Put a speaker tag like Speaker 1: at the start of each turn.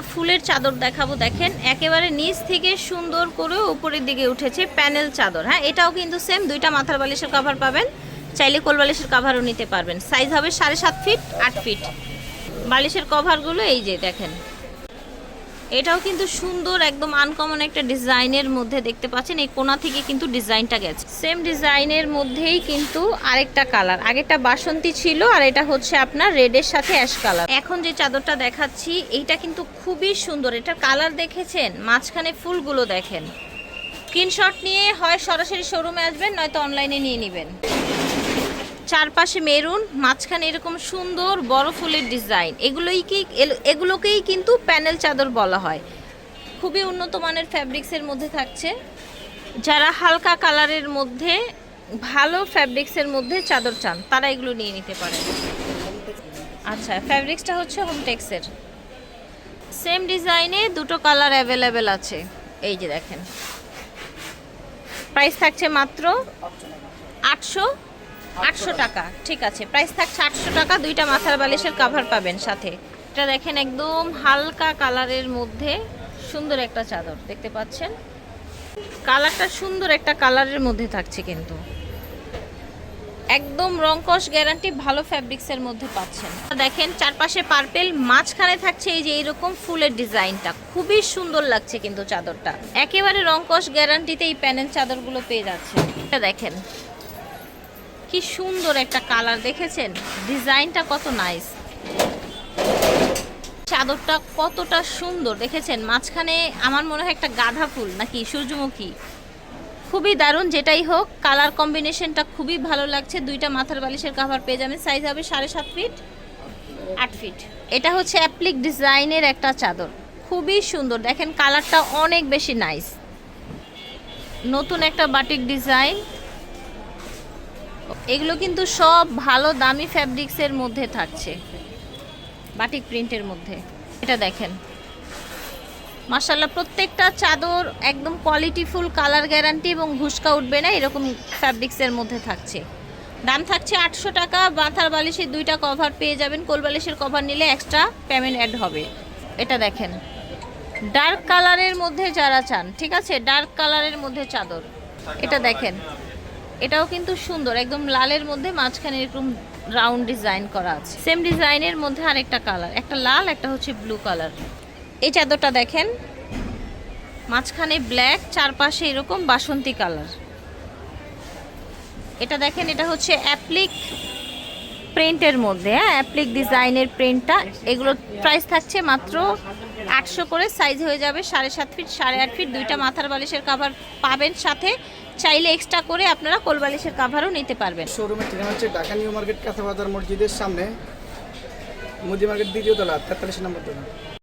Speaker 1: ফুলের চাদর দেখাবো। দেখেন একেবারে নিচ থেকে সুন্দর করে উপরের দিকে উঠেছে প্যানেল চাদর। হ্যাঁ, এটাও কিন্তু সেম, দুইটা মাথার বালিশের কভার পাবেন, চাইলে কোল বালিশের কভারও নিতে পারবেন। সাইজ হবে 7.5 ফিট 8 ফিট। বালিশের কভারগুলো এই যে দেখেন, এটাও কিন্তু সুন্দর একদম আনকমন একটা ডিজাইনের মধ্যে দেখতে পাচ্ছেন। এই কোণা থেকে কিন্তু ডিজাইনটা গেছে, সেম ডিজাইনের মধ্যেই কিন্তু আরেকটা কালার। আগেরটা বাসন্তী ছিল আর এটা হচ্ছে আপনার রেডের সাথে অ্যাশ কালার। এখন যে চাদরটা দেখাচ্ছি এইটা কিন্তু খুবই সুন্দর। এটার কালার দেখেছেন, মাঝখানে ফুলগুলো দেখেন। স্ক্রিনশট নিয়ে হয় সরাসরি শোরুমে আসবেন, নয়তো অনলাইনে নিয়ে নেবেন। চারপাশে মেরুন, মাঝখানে এরকম সুন্দর বড় ফুলের ডিজাইন। এগুলোকেই কিন্তু প্যানেল চাদর বলা হয়। খুবই উন্নত মানের ফ্যাব্রিক্সের মধ্যে থাকছে। যারা হালকা কালারের মধ্যে ভালো ফ্যাব্রিক্সের মধ্যে চাদর চান তারা এগুলো নিয়ে নিতে পারেন। আচ্ছা, ফ্যাব্রিক্সটা হচ্ছে হোমটেক্সের। সেম ডিজাইনে দুটো কালার অ্যাভেলেবেল আছে। এই যে দেখেন, প্রাইস থাকছে মাত্র 800 টাকা। ঠিক আছে, প্রাইস থাকছে 800 টাকা। দুইটা মাথার বালিশের কভার পাবেন সাথে। এটা দেখেন একদম হালকা কালারের মধ্যে সুন্দর একটা চাদর দেখতে পাচ্ছেন। কালারটা সুন্দর একটা কালারের মধ্যে থাকছে, কিন্তু একদম রংকশ গ্যারান্টি, ভালো ফ্যাব্রিক্সের মধ্যে পাচ্ছেন। দেখেন চারপাশে পার্পেল, মাঝখানে থাকছে এই যে এইরকম ফুলের ডিজাইনটা, খুবই সুন্দর লাগছে কিন্তু চাদরটা। একেবারে রংকশ গ্যারান্টিতে এই প্যানেল চাদরগুলো পেয়ে যাচ্ছে। এটা দেখেন কি সুন্দর একটা কালার, দেখেছেন ডিজাইনটা কত নাইস। চাদরটা কতটা সুন্দর দেখেছেন, মাঝখানে আমার মনে হয় একটা গাঁদা ফুল নাকি সূর্যমুখী, খুবই দারুণ। যেটাই হোক কালার কম্বিনেশনটা খুবই ভালো লাগছে। দুইটা মাথার বালিশের কভার পেয়ে যাবেন। সাইজ হবে 7.5 ফিট 8 ফিট। এটা হচ্ছে অ্যাপ্লিক ডিজাইনের একটা চাদর, খুবই সুন্দর। দেখেন কালারটা অনেক বেশি নাইস। নতুন একটা বাটিক ডিজাইন। এগুলো কিন্তু সব ভালো দামি ফ্যাব্রিক্সের মধ্যে থাকছে, বাটিক প্রিন্টের মধ্যে। এটা দেখেন মাশাআল্লাহ, প্রত্যেকটা চাদর একদম কোয়ালিটিফুল, কালার গ্যারান্টি এবং ঘুষকা উঠবে না, এরকম ফ্যাব্রিক্সের মধ্যে থাকছে। দাম থাকছে 800 টাকা। মাথার বালিশের দুইটা কভার পেয়ে যাবেন। কোল বালিশের কভার নিলে এক্সট্রা পেমেন্ট অ্যাড হবে। এটা দেখেন ডার্ক কালারের মধ্যে যারা চান, ঠিক আছে, ডার্ক কালারের মধ্যে চাদর। এটা দেখেন, এটাও কিন্তু সুন্দর, একদম লালের মধ্যে মাঝখানে এরকম রাউন্ড ডিজাইন করা আছে। সেম ডিজাইনের মধ্যে আরেকটা কালার, একটা লাল, একটা হচ্ছে ব্লু কালার। এই চাদরটা দেখেন, মাঝখানে ব্ল্যাক, চারপাশে এরকম বাসন্তী কালার। এটা দেখেন, এটা হচ্ছে অ্যাপ্লিক প্রিন্টের মধ্যে, হ্যাঁ, অ্যাপ্লিক ডিজাইনের প্রিন্টটা। এগুলোর প্রাইস থাকছে মাত্র 800 করে। সাইজ হয়ে যাবে 7.5 ফিট 8.5 ফিট। দুইটা মাথার বালিশের কভার পাবেন সাথে, চাইলে এক্সট্রা করে আপনারা কোল বালিশের কভারও নিতে পারবেন।
Speaker 2: শোরুমের ঠিকানা হচ্ছে ঢাকা নিউ মার্কেট, কাঁচা বাজার মসজিদের সামনে, মুদি মার্কেট 2য় তলা, 43 নম্বর দোকান।